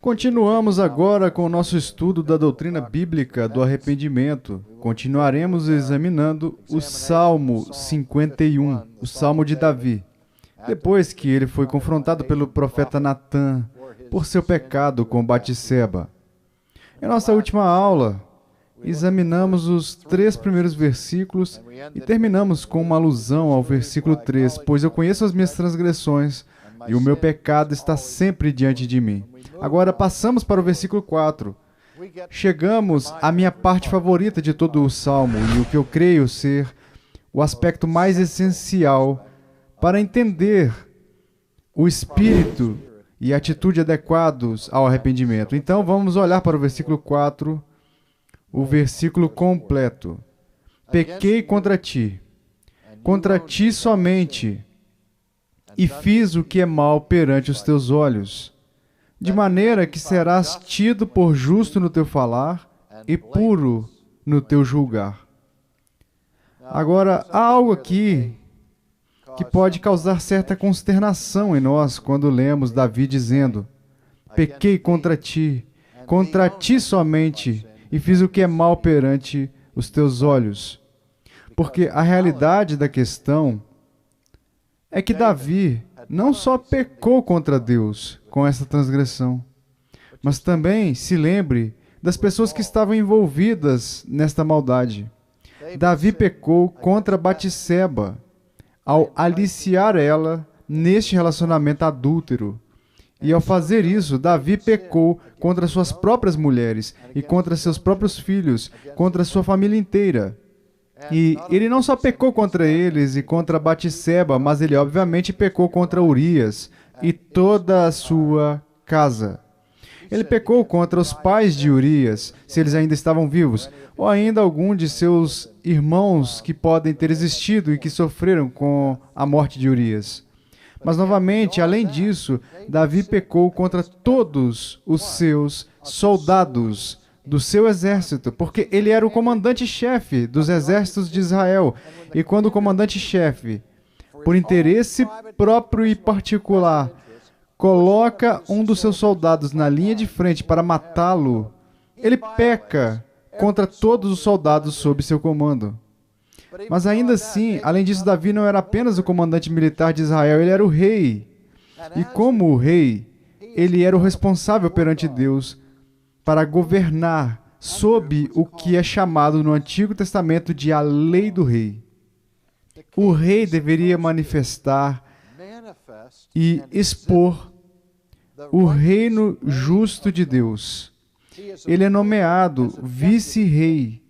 Continuamos agora com o nosso estudo da doutrina bíblica do arrependimento. Continuaremos examinando o Salmo 51, o Salmo de Davi, depois que ele foi confrontado pelo profeta Natã por seu pecado com Batseba. Em nossa última aula, examinamos os 3 primeiros versículos e terminamos com uma alusão ao versículo 3, pois eu conheço as minhas transgressões e o meu pecado está sempre diante de mim. Agora passamos para o versículo 4. Chegamos à minha parte favorita de todo o Salmo e o que eu creio ser o aspecto mais essencial para entender o espírito e a atitude adequados ao arrependimento. Então vamos olhar para o versículo 4, o versículo completo. Pequei contra ti somente, e fiz o que é mal perante os teus olhos, de maneira que serás tido por justo no teu falar e puro no teu julgar. Agora, há algo aqui que pode causar certa consternação em nós quando lemos Davi dizendo: pequei contra ti somente, e fiz o que é mal perante os teus olhos. Porque a realidade da questão é que Davi não só pecou contra Deus com essa transgressão, mas também se lembre das pessoas que estavam envolvidas nesta maldade. Davi pecou contra Batseba ao aliciar ela neste relacionamento adúltero. E ao fazer isso, Davi pecou contra suas próprias mulheres e contra seus próprios filhos, contra sua família inteira. E ele não só pecou contra eles e contra Batseba, mas ele obviamente pecou contra Urias e toda a sua casa. Ele pecou contra os pais de Urias, se eles ainda estavam vivos, ou ainda algum de seus irmãos que podem ter existido e que sofreram com a morte de Urias. Mas novamente, além disso, Davi pecou contra todos os seus soldados do seu exército, porque ele era o comandante-chefe dos exércitos de Israel. E quando o comandante-chefe, por interesse próprio e particular, coloca um dos seus soldados na linha de frente para matá-lo, ele peca contra todos os soldados sob seu comando. Mas ainda assim, além disso, Davi não era apenas o comandante militar de Israel, ele era o rei. E como o rei, ele era o responsável perante Deus para governar sob o que é chamado no Antigo Testamento de a lei do rei. O rei deveria manifestar e expor o reino justo de Deus. Ele é nomeado vice-rei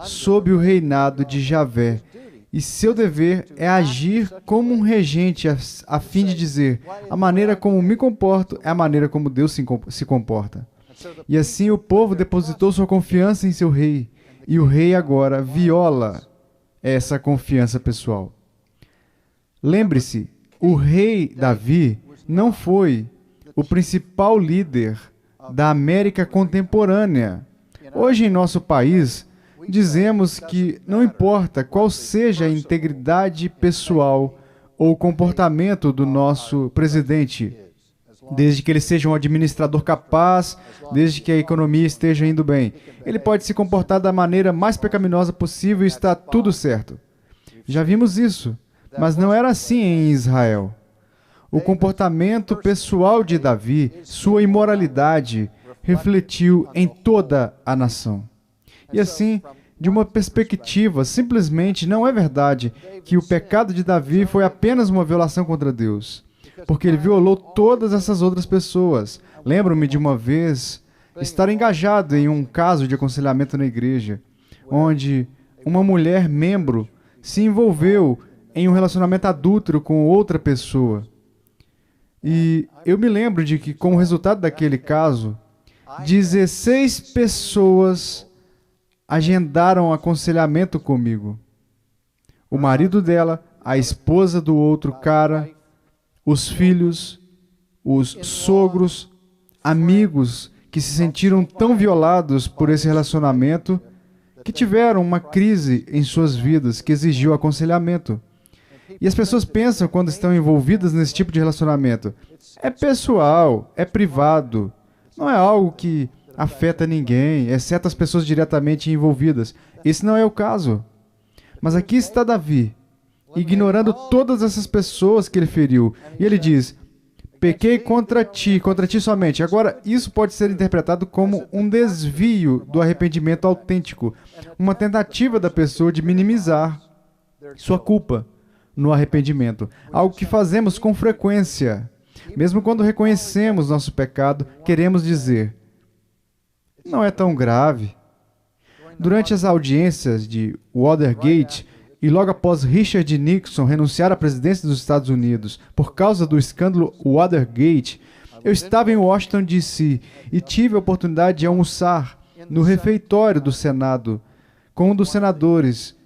sob o reinado de Javé, e seu dever é agir como um regente a fim de dizer: a maneira como me comporto é a maneira como Deus se comporta. E assim o povo depositou sua confiança em seu rei, e o rei agora viola essa confiança pessoal. Lembre-se, o rei Davi não foi o principal líder da América contemporânea. Hoje em nosso país, dizemos que não importa qual seja a integridade pessoal ou o comportamento do nosso presidente, desde que ele seja um administrador capaz, desde que a economia esteja indo bem, ele pode se comportar da maneira mais pecaminosa possível e está tudo certo. Já vimos isso, mas não era assim em Israel. O comportamento pessoal de Davi, sua imoralidade, refletiu em toda a nação. E assim, de uma perspectiva, simplesmente não é verdade que o pecado de Davi foi apenas uma violação contra Deus, porque ele violou todas essas outras pessoas. Lembro-me de uma vez estar engajado em um caso de aconselhamento na igreja, onde uma mulher membro se envolveu em um relacionamento adúltero com outra pessoa. E eu me lembro de que, como resultado daquele caso, 16 pessoas agendaram aconselhamento comigo. O marido dela, a esposa do outro cara, os filhos, os sogros, amigos que se sentiram tão violados por esse relacionamento que tiveram uma crise em suas vidas que exigiu aconselhamento. E as pessoas pensam, quando estão envolvidas nesse tipo de relacionamento, é pessoal, é privado, Não é algo que afeta ninguém, exceto as pessoas diretamente envolvidas. Esse não é o caso. Mas aqui está Davi, ignorando todas essas pessoas que ele feriu. E ele diz: pequei contra ti somente. Agora, isso pode ser interpretado como um desvio do arrependimento autêntico, uma tentativa da pessoa de minimizar sua culpa no arrependimento, algo que fazemos com frequência. Mesmo quando reconhecemos nosso pecado, queremos dizer: não é tão grave. Durante as audiências de Watergate, e logo após Richard Nixon renunciar à presidência dos Estados Unidos por causa do escândalo Watergate, eu estava em Washington, D.C. e tive a oportunidade de almoçar no refeitório do Senado com um dos senadores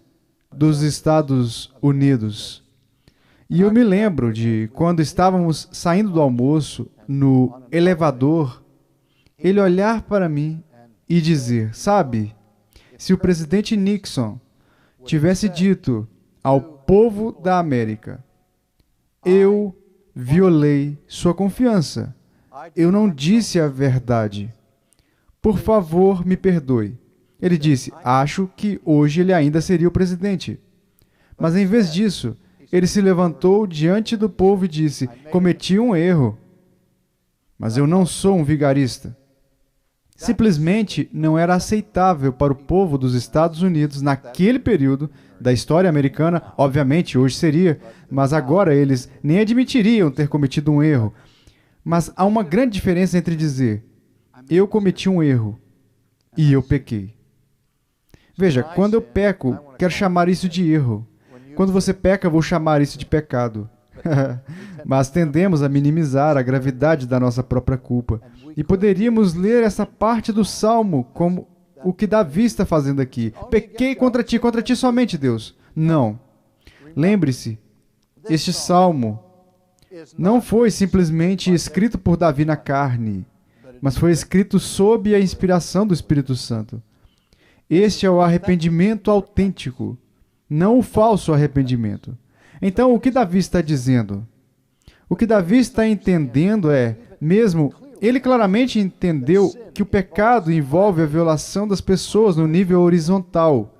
dos Estados Unidos. E eu me lembro de quando estávamos saindo do almoço, no elevador, ele olhar para mim e dizer: sabe, se o presidente Nixon tivesse dito ao povo da América: eu violei sua confiança, eu não disse a verdade, por favor, me perdoe. Ele disse: acho que hoje ele ainda seria o presidente. Mas em vez disso, ele se levantou diante do povo e disse: cometi um erro, mas eu não sou um vigarista. Simplesmente não era aceitável para o povo dos Estados Unidos naquele período da história americana. Obviamente, hoje seria, mas agora eles nem admitiriam ter cometido um erro. Mas há uma grande diferença entre dizer: eu cometi um erro e eu pequei. Veja, quando eu peco, quero chamar isso de erro. Quando você peca, vou chamar isso de pecado. Mas tendemos a minimizar a gravidade da nossa própria culpa. E poderíamos ler essa parte do Salmo como o que Davi está fazendo aqui. Pequei contra ti somente, Deus. Não. Lembre-se, este Salmo não foi simplesmente escrito por Davi na carne, mas foi escrito sob a inspiração do Espírito Santo. Este é o arrependimento autêntico, não o falso arrependimento. Então, o que Davi está dizendo? O que Davi está entendendo é, mesmo, ele claramente entendeu que o pecado envolve a violação das pessoas no nível horizontal.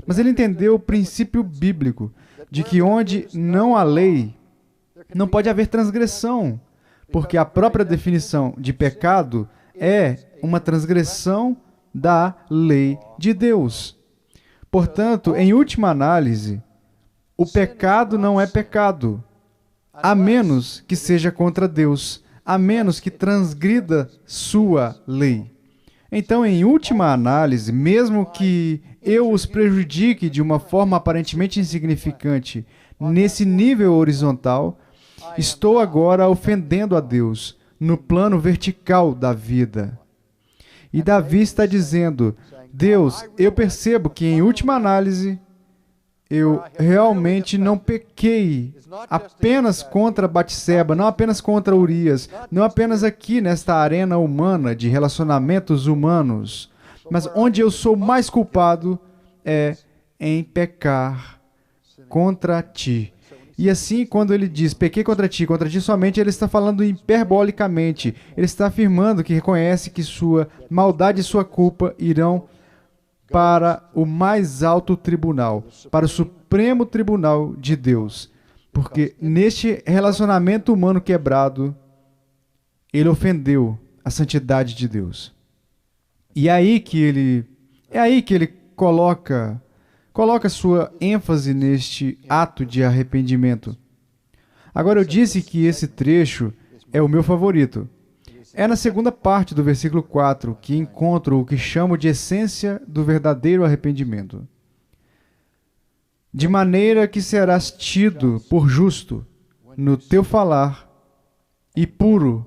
Mas ele entendeu o princípio bíblico de que onde não há lei, não pode haver transgressão, porque a própria definição de pecado é uma transgressão da lei de Deus. Portanto, em última análise, o pecado não é pecado, a menos que seja contra Deus, a menos que transgrida sua lei. Então, em última análise, mesmo que eu os prejudique de uma forma aparentemente insignificante nesse nível horizontal, estou agora ofendendo a Deus no plano vertical da vida. E Davi está dizendo: Deus, eu percebo que, em última análise, eu realmente não pequei apenas contra Batseba, não apenas contra Urias, não apenas aqui nesta arena humana de relacionamentos humanos, mas onde eu sou mais culpado é em pecar contra ti. E assim, quando ele diz, pequei contra ti somente, ele está falando hiperbolicamente. Ele está afirmando que reconhece que sua maldade e sua culpa irão para o mais alto tribunal, para o Supremo Tribunal de Deus. Porque neste relacionamento humano quebrado, ele ofendeu a santidade de Deus. E é aí que ele coloca sua ênfase neste ato de arrependimento. Agora, eu disse que esse trecho é o meu favorito. É na segunda parte do versículo 4 que encontro o que chamo de essência do verdadeiro arrependimento. De maneira que serás tido por justo no teu falar e puro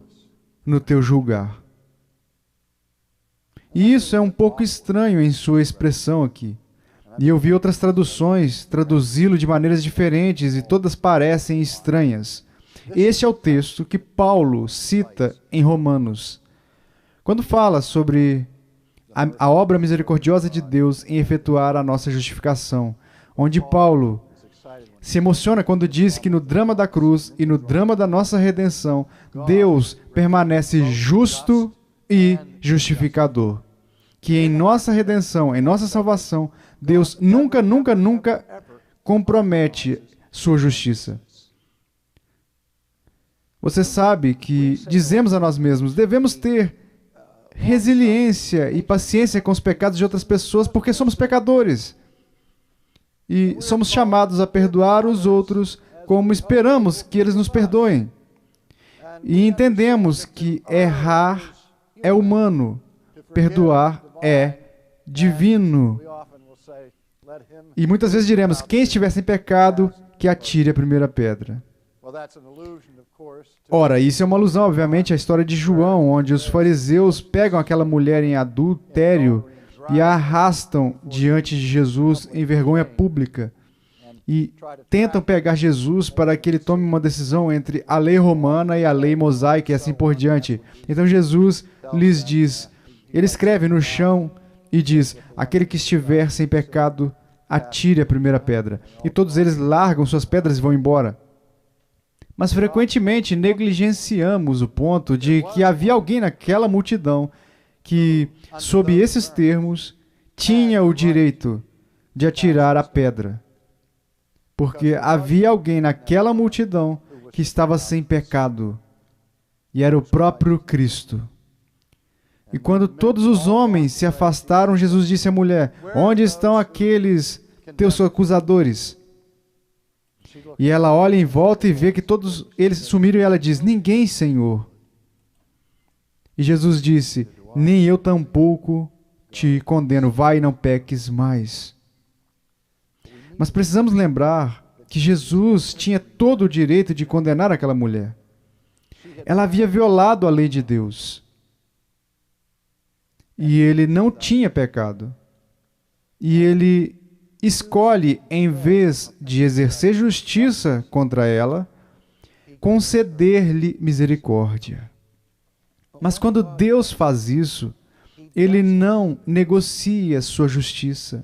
no teu julgar. E isso é um pouco estranho em sua expressão aqui. E eu vi outras traduções traduzi-lo de maneiras diferentes e todas parecem estranhas. Este é o texto que Paulo cita em Romanos, quando fala sobre a obra misericordiosa de Deus em efetuar a nossa justificação, onde Paulo se emociona quando diz que no drama da cruz e no drama da nossa redenção, Deus permanece justo e justificador. Que em nossa redenção, em nossa salvação, Deus nunca, nunca, nunca compromete sua justiça. Você sabe que dizemos a nós mesmos, devemos ter resiliência e paciência com os pecados de outras pessoas, porque somos pecadores. E somos chamados a perdoar os outros como esperamos que eles nos perdoem. E entendemos que errar é humano, perdoar é divino. E muitas vezes diremos, quem estiver sem pecado, que atire a primeira pedra. Ora, isso é uma alusão, obviamente, à história de João, onde os fariseus pegam aquela mulher em adultério e a arrastam diante de Jesus em vergonha pública. E tentam pegar Jesus para que ele tome uma decisão entre a lei romana e a lei mosaica e assim por diante. Então Jesus lhes diz, ele escreve no chão e diz, aquele que estiver sem pecado, atire a primeira pedra. E todos eles largam suas pedras e vão embora. Mas frequentemente negligenciamos o ponto de que havia alguém naquela multidão que, sob esses termos, tinha o direito de atirar a pedra. Porque havia alguém naquela multidão que estava sem pecado, e era o próprio Cristo. E quando todos os homens se afastaram, Jesus disse à mulher, onde estão aqueles teus acusadores? E ela olha em volta e vê que todos eles sumiram e ela diz, ninguém, Senhor. E Jesus disse, nem eu tampouco te condeno, vai e não peques mais. Mas precisamos lembrar que Jesus tinha todo o direito de condenar aquela mulher. Ela havia violado a lei de Deus. E ele não tinha pecado. E ele escolhe, em vez de exercer justiça contra ela, conceder-lhe misericórdia. Mas quando Deus faz isso, ele não negocia sua justiça.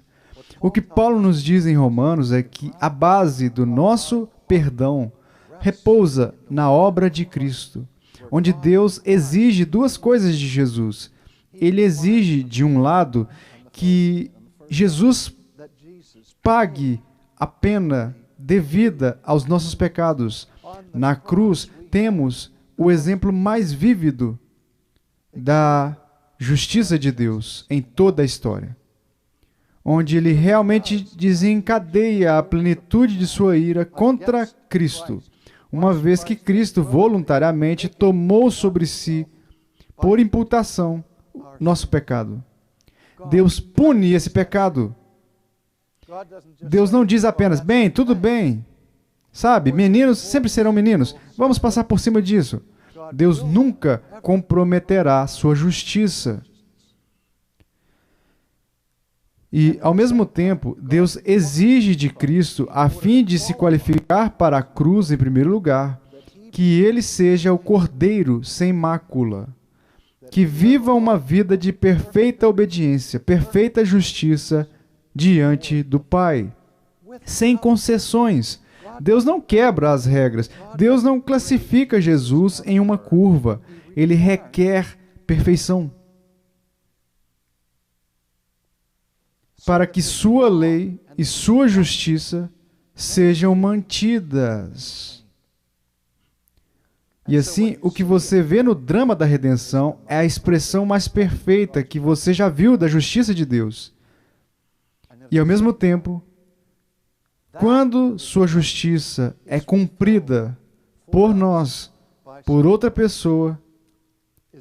O que Paulo nos diz em Romanos é que a base do nosso perdão repousa na obra de Cristo, onde Deus exige duas coisas de Jesus. Ele exige, de um lado, que Jesus pague a pena devida aos nossos pecados. Na cruz, temos o exemplo mais vívido da justiça de Deus em toda a história, onde ele realmente desencadeia a plenitude de sua ira contra Cristo, uma vez que Cristo voluntariamente tomou sobre si, por imputação, nosso pecado. Deus pune esse pecado. Deus não diz apenas, bem, tudo bem, sabe, meninos sempre serão meninos, vamos passar por cima disso. Deus nunca comprometerá sua justiça. E, ao mesmo tempo, Deus exige de Cristo, a fim de se qualificar para a cruz em primeiro lugar, que ele seja o Cordeiro sem mácula, que viva uma vida de perfeita obediência, perfeita justiça diante do Pai, sem concessões. Deus não quebra as regras. Deus não classifica Jesus em uma curva. Ele requer perfeição, para que sua lei e sua justiça sejam mantidas. E assim, o que você vê no drama da redenção é a expressão mais perfeita que você já viu da justiça de Deus. E ao mesmo tempo, quando sua justiça é cumprida por nós, por outra pessoa,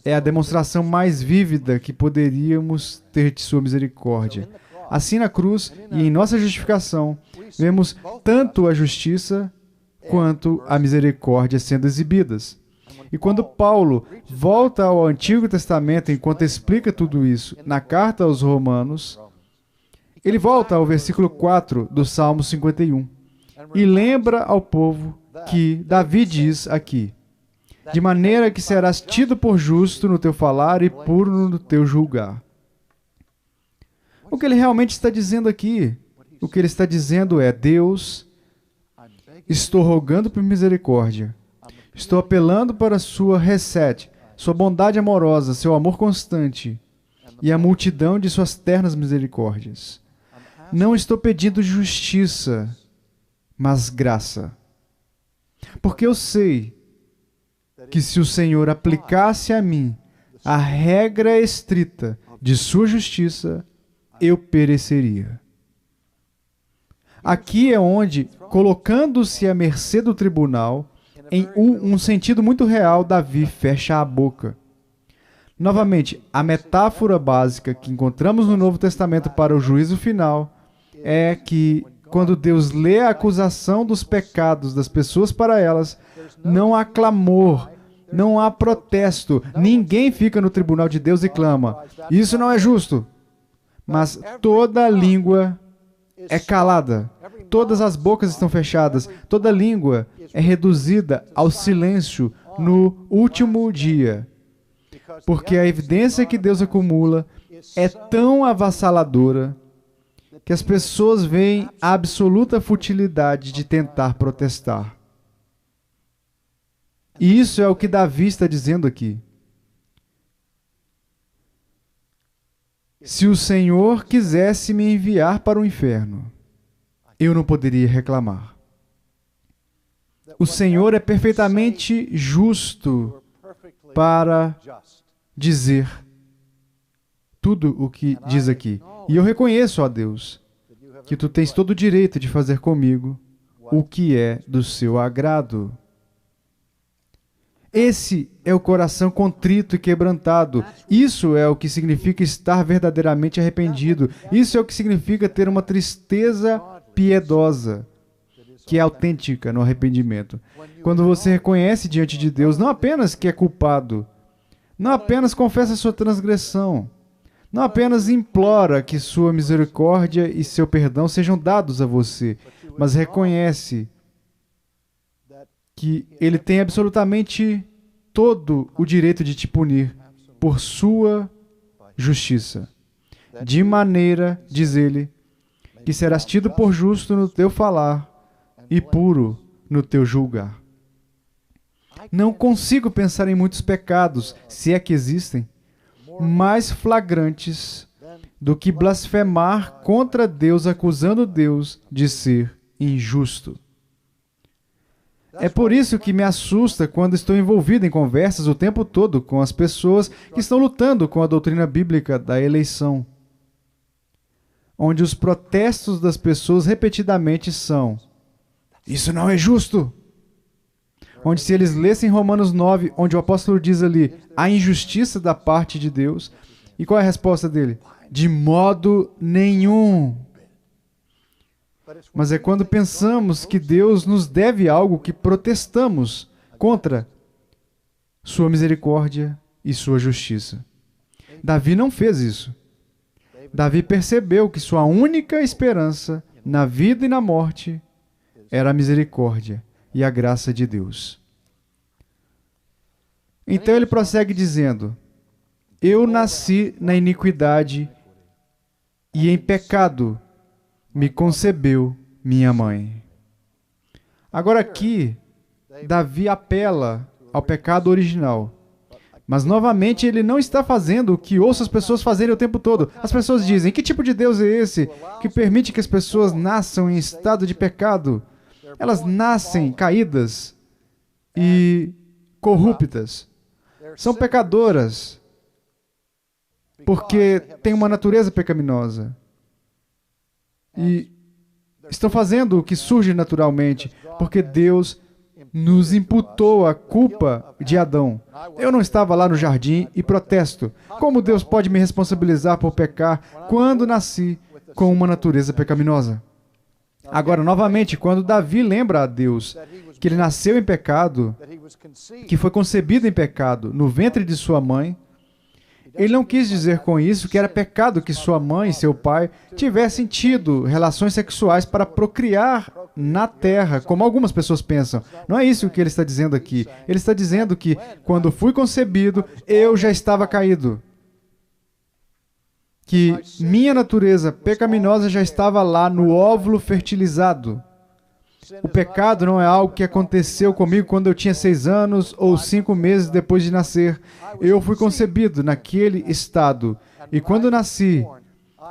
é a demonstração mais vívida que poderíamos ter de sua misericórdia. Assim, na cruz e em nossa justificação, vemos tanto a justiça quanto a misericórdia sendo exibidas. E quando Paulo volta ao Antigo Testamento enquanto explica tudo isso na carta aos Romanos, ele volta ao versículo 4 do Salmo 51 e lembra ao povo que Davi diz aqui, de maneira que serás tido por justo no teu falar e puro no teu julgar. O que ele realmente está dizendo aqui? O que ele está dizendo é, Deus, estou rogando por misericórdia, estou apelando para a sua reset, sua bondade amorosa, seu amor constante e a multidão de suas ternas misericórdias. Não estou pedindo justiça, mas graça. Porque eu sei que se o Senhor aplicasse a mim a regra estrita de sua justiça, eu pereceria. Aqui é onde, colocando-se à mercê do tribunal, em um sentido muito real, Davi fecha a boca. Novamente, a metáfora básica que encontramos no Novo Testamento para o juízo final é que, quando Deus lê a acusação dos pecados das pessoas para elas, não há clamor, não há protesto, ninguém fica no tribunal de Deus e clama, isso não é justo. Mas toda língua é calada, todas as bocas estão fechadas, toda língua é reduzida ao silêncio no último dia. Porque a evidência que Deus acumula é tão avassaladora que as pessoas veem a absoluta futilidade de tentar protestar. E isso é o que Davi está dizendo aqui. Se o Senhor quisesse me enviar para o inferno, eu não poderia reclamar. O Senhor é perfeitamente justo para dizer tudo o que diz aqui. E eu reconheço, ó Deus, que Tu tens todo o direito de fazer comigo o que é do Seu agrado. Esse é o coração contrito e quebrantado. Isso é o que significa estar verdadeiramente arrependido. Isso é o que significa ter uma tristeza piedosa, que é autêntica no arrependimento. Quando você reconhece diante de Deus, não apenas que é culpado, não apenas confessa sua transgressão, não apenas implora que sua misericórdia e seu perdão sejam dados a você, mas reconhece que Ele tem absolutamente todo o direito de te punir por sua justiça. De maneira, diz Ele, que serás tido por justo no teu falar e puro no teu julgar. Não consigo pensar em muitos pecados, se é que existem, mais flagrantes do que blasfemar contra Deus, acusando Deus de ser injusto. É por isso que me assusta quando estou envolvido em conversas o tempo todo com as pessoas que estão lutando com a doutrina bíblica da eleição, onde os protestos das pessoas repetidamente são: isso não é justo. Onde, se eles lessem Romanos 9, onde o apóstolo diz ali a injustiça da parte de Deus, e qual é a resposta dele? De modo nenhum. Mas é quando pensamos que Deus nos deve algo que protestamos contra sua misericórdia e sua justiça. Davi não fez isso. Davi percebeu que sua única esperança na vida e na morte era a misericórdia e a graça de Deus. Então ele prossegue dizendo: eu nasci na iniquidade e em pecado me concebeu minha mãe. Agora aqui, Davi apela ao pecado original. Mas, novamente, ele não está fazendo o que ouço as pessoas fazerem o tempo todo. As pessoas dizem: que tipo de Deus é esse que permite que as pessoas nasçam em estado de pecado? Elas nascem caídas e corruptas. São pecadoras porque têm uma natureza pecaminosa. E estão fazendo o que surge naturalmente, porque Deus nos imputou a culpa de Adão. Eu não estava lá no jardim e protesto. Como Deus pode me responsabilizar por pecar quando nasci com uma natureza pecaminosa? Agora, novamente, quando Davi lembra a Deus que ele nasceu em pecado, que foi concebido em pecado no ventre de sua mãe, ele não quis dizer com isso que era pecado que sua mãe e seu pai tivessem tido relações sexuais para procriar na terra, como algumas pessoas pensam. Não é isso que ele está dizendo aqui. Ele está dizendo que, quando fui concebido, eu já estava caído. Que minha natureza pecaminosa já estava lá no óvulo fertilizado. O pecado não é algo que aconteceu comigo quando eu tinha 6 anos ou 5 meses depois de nascer. Eu fui concebido naquele estado. E quando nasci,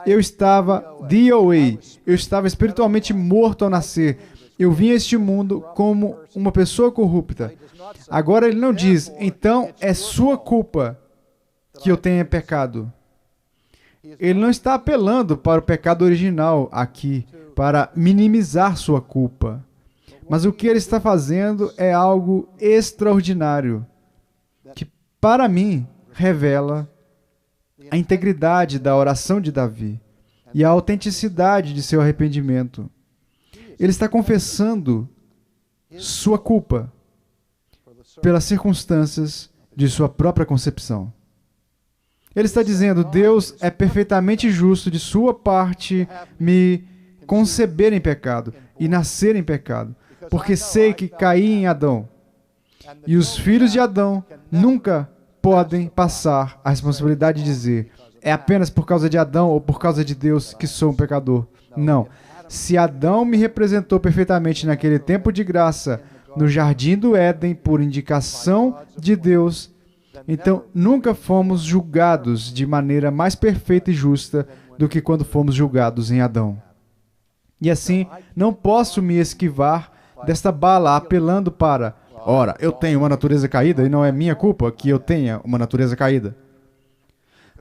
eu estava DOA. Eu estava espiritualmente morto ao nascer. Eu vim a este mundo como uma pessoa corrupta. Agora ele não diz, então é sua culpa que eu tenha pecado. Ele não está apelando para o pecado original aqui, para minimizar sua culpa. Mas o que ele está fazendo é algo extraordinário, que para mim revela a integridade da oração de Davi e a autenticidade de seu arrependimento. Ele está confessando sua culpa pelas circunstâncias de sua própria concepção. Ele está dizendo, Deus é perfeitamente justo de sua parte me conceber em pecado e nascer em pecado, porque sei que caí em Adão. E os filhos de Adão nunca podem passar a responsabilidade de dizer, é apenas por causa de Adão ou por causa de Deus que sou um pecador. Não. Se Adão me representou perfeitamente naquele tempo de graça, no jardim do Éden, por indicação de Deus, então nunca fomos julgados de maneira mais perfeita e justa do que quando fomos julgados em Adão. E assim, não posso me esquivar desta bala apelando para, ora, eu tenho uma natureza caída e não é minha culpa que eu tenha uma natureza caída.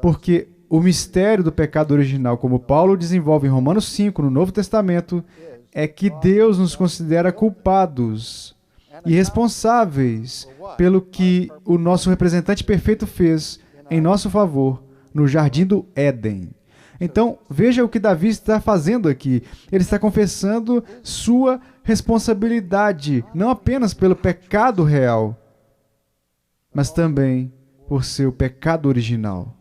Porque o mistério do pecado original, como Paulo desenvolve em Romanos 5, no Novo Testamento, é que Deus nos considera culpados e responsáveis pelo que o nosso representante perfeito fez em nosso favor no jardim do Éden. Então, veja o que Davi está fazendo aqui. Ele está confessando sua responsabilidade, não apenas pelo pecado real, mas também por seu pecado original,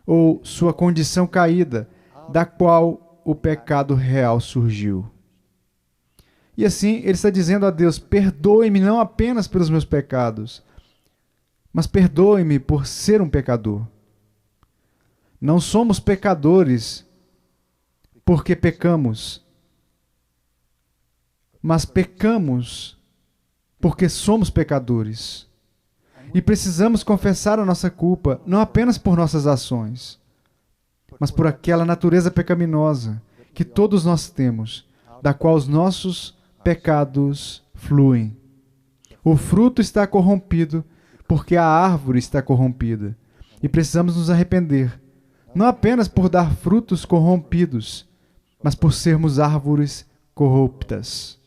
ou sua condição caída, da qual o pecado real surgiu. E assim, ele está dizendo a Deus, perdoe-me não apenas pelos meus pecados, mas perdoe-me por ser um pecador. Não somos pecadores porque pecamos, mas pecamos porque somos pecadores. E precisamos confessar a nossa culpa, não apenas por nossas ações, mas por aquela natureza pecaminosa que todos nós temos, da qual os nossos pecados fluem. O fruto está corrompido porque a árvore está corrompida. E precisamos nos arrepender, não apenas por dar frutos corrompidos, mas por sermos árvores corruptas.